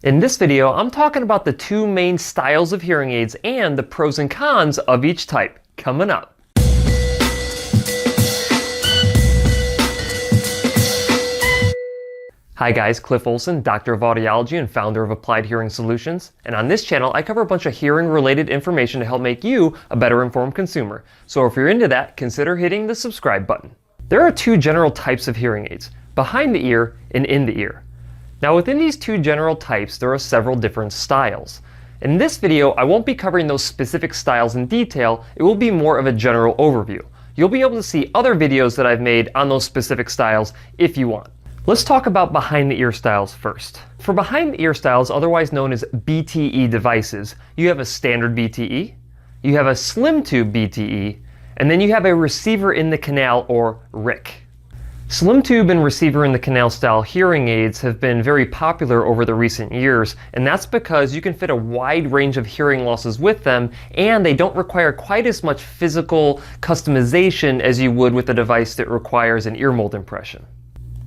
In this video, I'm talking about the two main styles of hearing aids and the pros and cons of each type, coming up. Hi guys, Cliff Olson, Doctor of Audiology and founder of Applied Hearing Solutions. And on this channel, I cover a bunch of hearing related information to help make you a better informed consumer. So if you're into that, consider hitting the subscribe button. There are two general types of hearing aids, behind the ear and in the ear. Now within these two general types, there are several different styles. In this video, I won't be covering those specific styles in detail, it will be more of a general overview. You'll be able to see other videos that I've made on those specific styles if you want. Let's talk about behind the ear styles first. For behind the ear styles, otherwise known as BTE devices, you have a standard BTE, you have a slim tube BTE, and then you have a receiver in the canal or RIC. Slim tube and receiver in the canal style hearing aids have been very popular over the recent years, and that's because you can fit a wide range of hearing losses with them, and they don't require quite as much physical customization as you would with a device that requires an ear mold impression.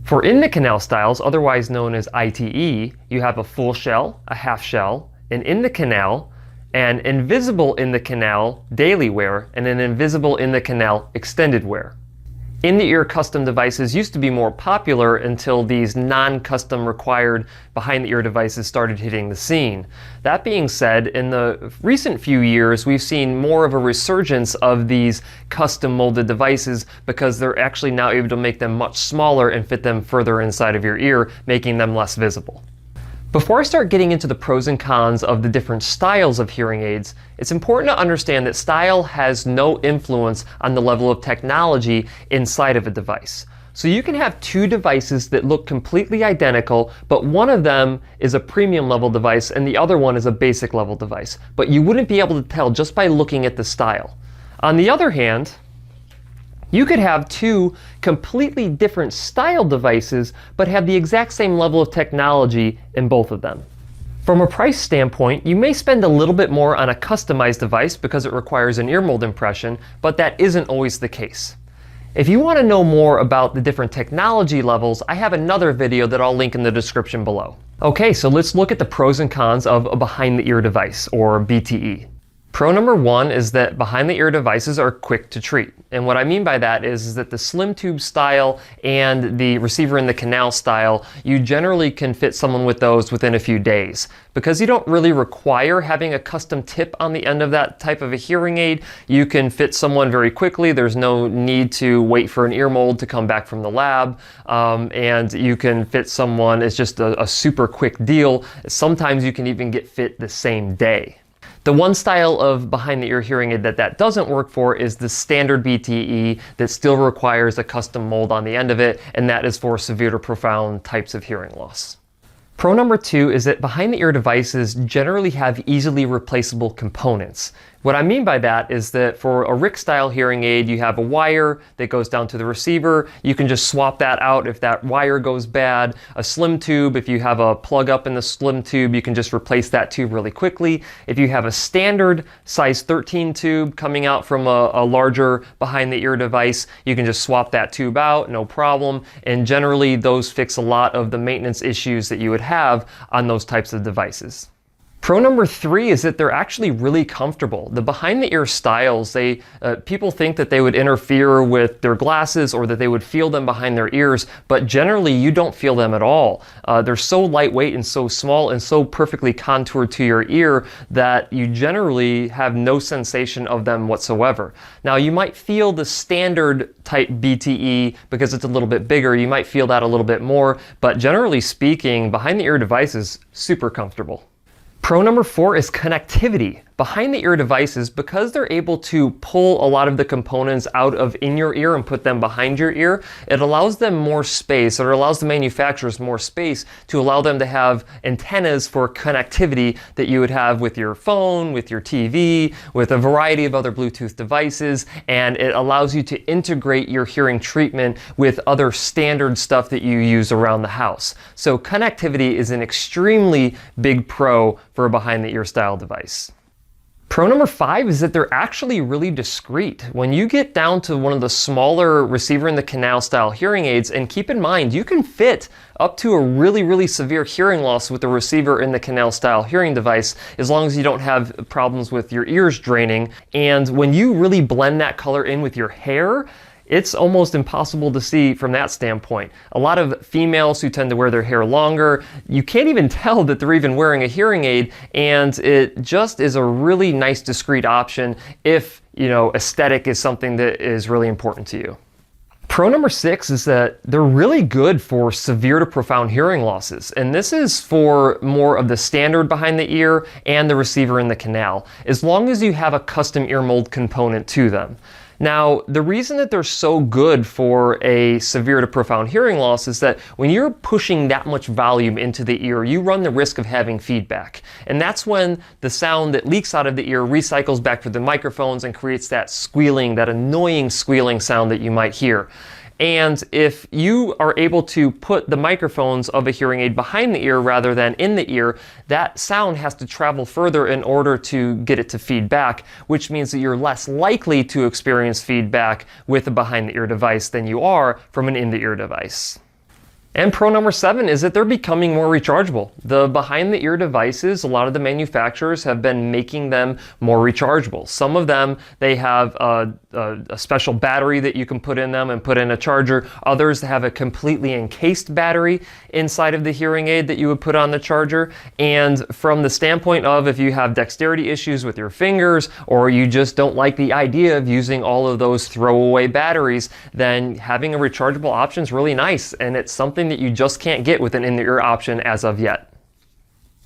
For in the canal styles, otherwise known as ITE, you have a full shell, a half shell, an in the canal, an invisible in the canal daily wear, and an invisible in the canal extended wear. In-the-ear custom devices used to be more popular until these non-custom required behind-the-ear devices started hitting the scene. That being said, in the recent few years, we've seen more of a resurgence of these custom molded devices because they're actually now able to make them much smaller and fit them further inside of your ear, making them less visible. Before I start getting into the pros and cons of the different styles of hearing aids, it's important to understand that style has no influence on the level of technology inside of a device. So you can have two devices that look completely identical, but one of them is a premium level device and the other one is a basic level device. But you wouldn't be able to tell just by looking at the style. On the other hand, you could have two completely different style devices, but have the exact same level of technology in both of them. From a price standpoint, you may spend a little bit more on a customized device because it requires an ear mold impression, but that isn't always the case. If you want to know more about the different technology levels, I have another video that I'll link in the description below. Okay, so let's look at the pros and cons of a behind-the-ear device, or BTE. Pro number one is that behind-the-ear devices are quick to treat. And what I mean by that is that the slim tube style and the receiver in the canal style, you generally can fit someone with those within a few days. Because you don't really require having a custom tip on the end of that type of a hearing aid, you can fit someone very quickly. There's no need to wait for an ear mold to come back from the lab. And you can fit someone, it's just a super quick deal. Sometimes you can even get fit the same day. The one style of behind-the-ear hearing aid that doesn't work for is the standard BTE that still requires a custom mold on the end of it, and that is for severe to profound types of hearing loss. Pro number two is that behind-the-ear devices generally have easily replaceable components. What I mean by that is that for a RIC style hearing aid, you have a wire that goes down to the receiver. You can just swap that out if that wire goes bad. A slim tube, if you have a plug up in the slim tube, you can just replace that tube really quickly. If you have a standard size 13 tube coming out from a larger behind the ear device, you can just swap that tube out, no problem. And generally those fix a lot of the maintenance issues that you would have on those types of devices. Pro number three is that they're actually really comfortable. The behind-the-ear styles, people think that they would interfere with their glasses or that they would feel them behind their ears, but generally you don't feel them at all. They're so lightweight and so small and so perfectly contoured to your ear that you generally have no sensation of them whatsoever. Now you might feel the standard type BTE because it's a little bit bigger, you might feel that a little bit more, but generally speaking, behind-the-ear device is super comfortable. Pro number four is connectivity. Behind-the-ear devices, because they're able to pull a lot of the components out of in your ear and put them behind your ear, it allows them more space, or it allows the manufacturers more space to allow them to have antennas for connectivity that you would have with your phone, with your TV, with a variety of other Bluetooth devices, and it allows you to integrate your hearing treatment with other standard stuff that you use around the house. So connectivity is an extremely big pro for a behind-the-ear style device. Pro number 5 is that they're actually really discreet. When you get down to one of the smaller receiver in the canal style hearing aids, and keep in mind, you can fit up to a really severe hearing loss with the receiver in the canal style hearing device, as long as you don't have problems with your ears draining. And when you really blend that color in with your hair, it's almost impossible to see from that standpoint. A lot of females who tend to wear their hair longer, you can't even tell that they're even wearing a hearing aid, and it just is a really nice discreet option if, aesthetic is something that is really important to you. Pro number 6 is that they're really good for severe to profound hearing losses, and this is for more of the standard behind the ear and the receiver in the canal, as long as you have a custom ear mold component to them. Now, the reason that they're so good for a severe to profound hearing loss is that when you're pushing that much volume into the ear, you run the risk of having feedback. And that's when the sound that leaks out of the ear recycles back to the microphones and creates that squealing, that annoying squealing sound that you might hear. And if you are able to put the microphones of a hearing aid behind the ear rather than in the ear, that sound has to travel further in order to get it to feed back, which means that you're less likely to experience feedback with a behind the ear device than you are from an in the ear device. And pro number 7 is that they're becoming more rechargeable. The behind the ear devices, a lot of the manufacturers have been making them more rechargeable. Some of them, they have a special battery that you can put in them and put in a charger. Others have a completely encased battery inside of the hearing aid that you would put on the charger. And from the standpoint of if you have dexterity issues with your fingers, or you just don't like the idea of using all of those throwaway batteries, then having a rechargeable option is really nice, and it's something that you just can't get with an in-the-ear option as of yet.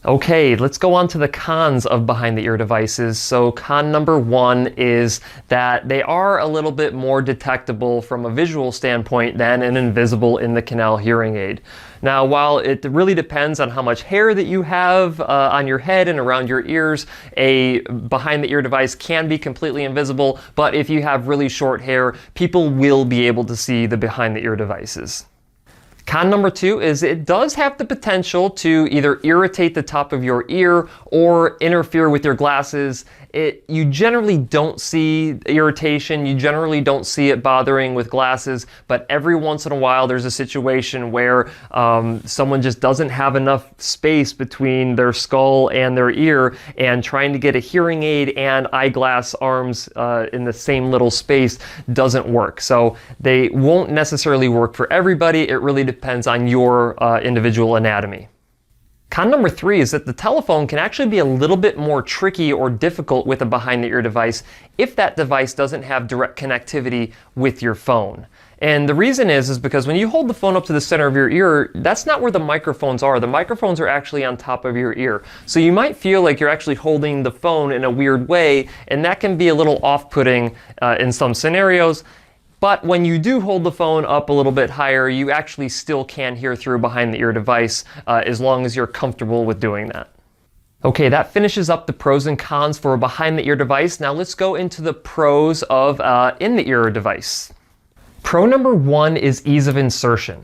Okay, let's go on to the cons of behind-the-ear devices. So con number 1 is that they are a little bit more detectable from a visual standpoint than an invisible in-the-canal hearing aid. Now, while it really depends on how much hair that you have on your head and around your ears, a behind-the-ear device can be completely invisible, but if you have really short hair, people will be able to see the behind-the-ear devices. Con number 2 is it does have the potential to either irritate the top of your ear or interfere with your glasses. You generally don't see irritation, you generally don't see it bothering with glasses, but every once in a while there's a situation where someone just doesn't have enough space between their skull and their ear, and trying to get a hearing aid and eyeglass arms in the same little space doesn't work. So they won't necessarily work for everybody. It really depends on your individual anatomy. Con number 3 is that the telephone can actually be a little bit more tricky or difficult with a behind-the-ear device if that device doesn't have direct connectivity with your phone. And the reason is because when you hold the phone up to the center of your ear, that's not where the microphones are. The microphones are actually on top of your ear. So you might feel like you're actually holding the phone in a weird way, and that can be a little off-putting in some scenarios. But when you do hold the phone up a little bit higher, you actually still can hear through behind the ear device as long as you're comfortable with doing that. Okay, that finishes up the pros and cons for a behind the ear device. Now let's go into the pros of in the ear device. Pro number 1 is ease of insertion.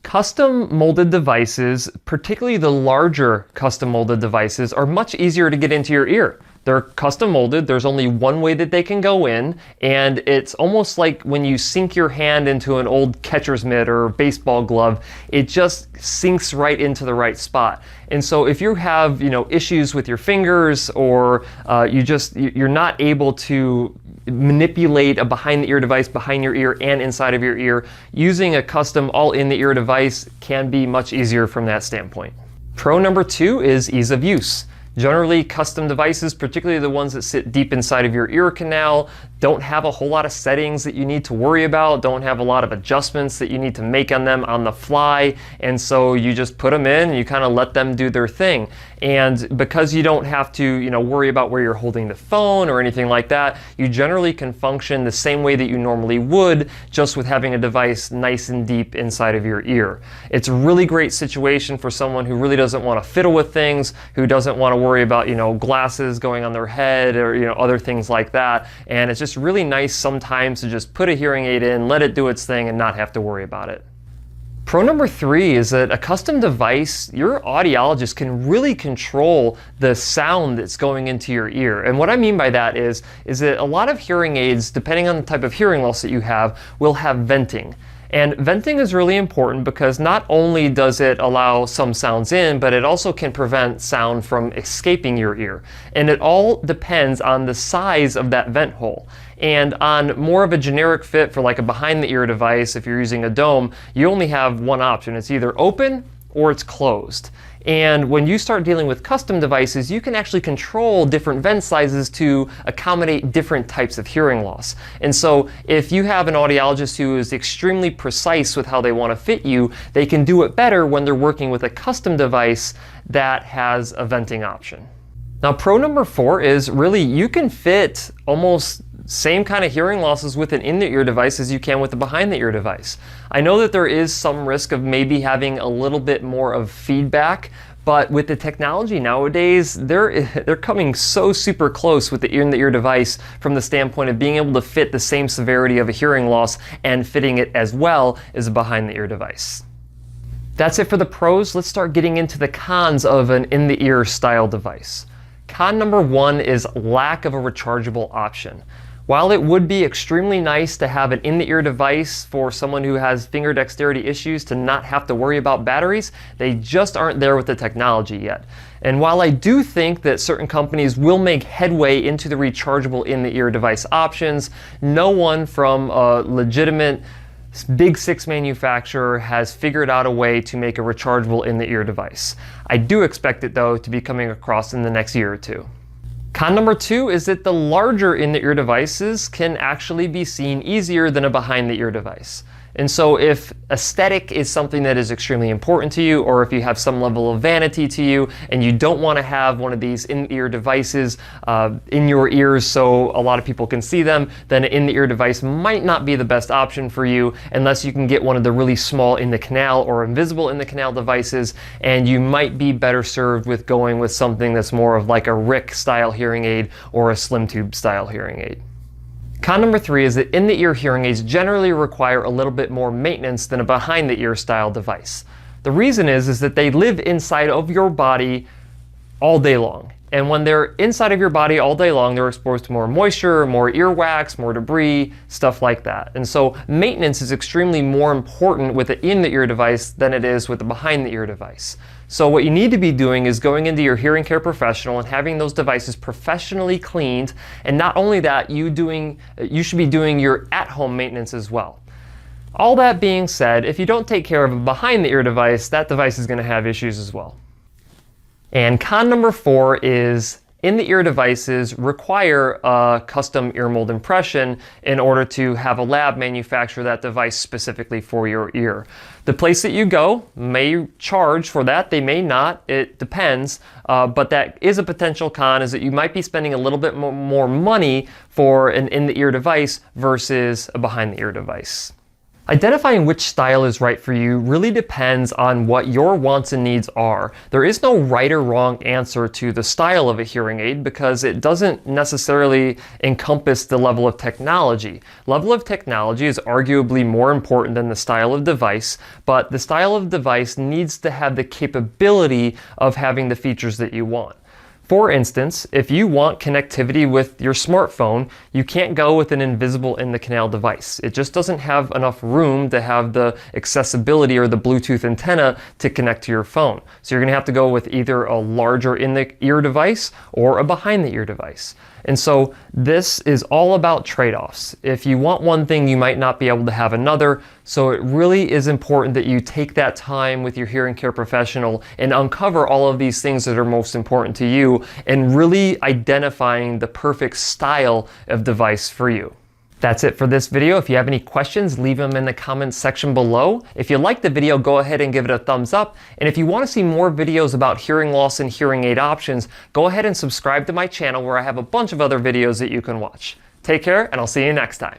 Custom molded devices, particularly the larger custom molded devices, are much easier to get into your ear. They're custom molded, there's only one way that they can go in, and it's almost like when you sink your hand into an old catcher's mitt or baseball glove, it just sinks right into the right spot. And so if you have, issues with your fingers, or you're not able to manipulate a behind the ear device behind your ear and inside of your ear, using a custom all in the ear device can be much easier from that standpoint. Pro number 2 is ease of use. Generally, custom devices, particularly the ones that sit deep inside of your ear canal, don't have a whole lot of settings that you need to worry about, don't have a lot of adjustments that you need to make on them on the fly, and so you just put them in and you kind of let them do their thing. And because you don't have to, worry about where you're holding the phone or anything like that, you generally can function the same way that you normally would, just with having a device nice and deep inside of your ear. It's a really great situation for someone who really doesn't want to fiddle with things, who doesn't want to worry about, glasses going on their head or, other things like that. And it's just really nice sometimes to just put a hearing aid in, let it do its thing, and not have to worry about it. Pro number 3 is that a custom device, your audiologist can really control the sound that's going into your ear. And what I mean by that is that a lot of hearing aids, depending on the type of hearing loss that you have, will have venting. And venting is really important because not only does it allow some sounds in, but it also can prevent sound from escaping your ear. And it all depends on the size of that vent hole. And on more of a generic fit for like a behind the ear device, if you're using a dome, you only have one option. It's either open or it's closed. And when you start dealing with custom devices, you can actually control different vent sizes to accommodate different types of hearing loss. And so if you have an audiologist who is extremely precise with how they want to fit you, they can do it better when they're working with a custom device that has a venting option. Now, pro number 4 is really you can fit almost same kind of hearing losses with an in-the-ear device as you can with a behind-the-ear device. I know that there is some risk of maybe having a little bit more of feedback, but with the technology nowadays, they're coming so super close with the in-the-ear device from the standpoint of being able to fit the same severity of a hearing loss and fitting it as well as a behind-the-ear device. That's it for the pros. Let's start getting into the cons of an in-the-ear style device. Con number 1 is lack of a rechargeable option. While it would be extremely nice to have an in-the-ear device for someone who has finger dexterity issues to not have to worry about batteries, they just aren't there with the technology yet. And while I do think that certain companies will make headway into the rechargeable in-the-ear device options, no one from a legitimate Big 6 manufacturer has figured out a way to make a rechargeable in-the-ear device. I do expect it though to be coming across in the next year or two. Con number 2 is that the larger in-the-ear devices can actually be seen easier than a behind-the-ear device. And so if aesthetic is something that is extremely important to you, or if you have some level of vanity to you and you don't want to have one of these in-ear devices in your ears so a lot of people can see them, then an in-the-ear device might not be the best option for you unless you can get one of the really small in the canal or invisible in the canal devices, and you might be better served with going with something that's more of like a RIC style hearing aid or a slim tube style hearing aid. Con number 3 is that in-the-ear hearing aids generally require a little bit more maintenance than a behind-the-ear style device. The reason is that they live inside of your body all day long. And when they're inside of your body all day long, they're exposed to more moisture, more earwax, more debris, stuff like that. And so maintenance is extremely more important with an in-the-ear device than it is with a behind-the-ear device. So what you need to be doing is going into your hearing care professional and having those devices professionally cleaned. And not only that, you should be doing your at-home maintenance as well. All that being said, if you don't take care of a behind-the-ear device, that device is going to have issues as well. And con number 4 is in-the-ear devices require a custom ear mold impression in order to have a lab manufacture that device specifically for your ear. The place that you go may charge for that, they may not, it depends, but that is a potential con, is that you might be spending a little bit more money for an in-the-ear device versus a behind-the-ear device. Identifying which style is right for you really depends on what your wants and needs are. There is no right or wrong answer to the style of a hearing aid because it doesn't necessarily encompass the level of technology. Level of technology is arguably more important than the style of device, but the style of device needs to have the capability of having the features that you want. For instance, if you want connectivity with your smartphone, you can't go with an invisible in the canal device. It just doesn't have enough room to have the accessibility or the Bluetooth antenna to connect to your phone. So you're going to have to go with either a larger in the ear device or a behind the ear device. And so this is all about trade-offs. If you want one thing, you might not be able to have another. So it really is important that you take that time with your hearing care professional and uncover all of these things that are most important to you and really identifying the perfect style of device for you. That's it for this video. If you have any questions, leave them in the comments section below. If you liked the video, go ahead and give it a thumbs up. And if you want to see more videos about hearing loss and hearing aid options, go ahead and subscribe to my channel where I have a bunch of other videos that you can watch. Take care, and I'll see you next time.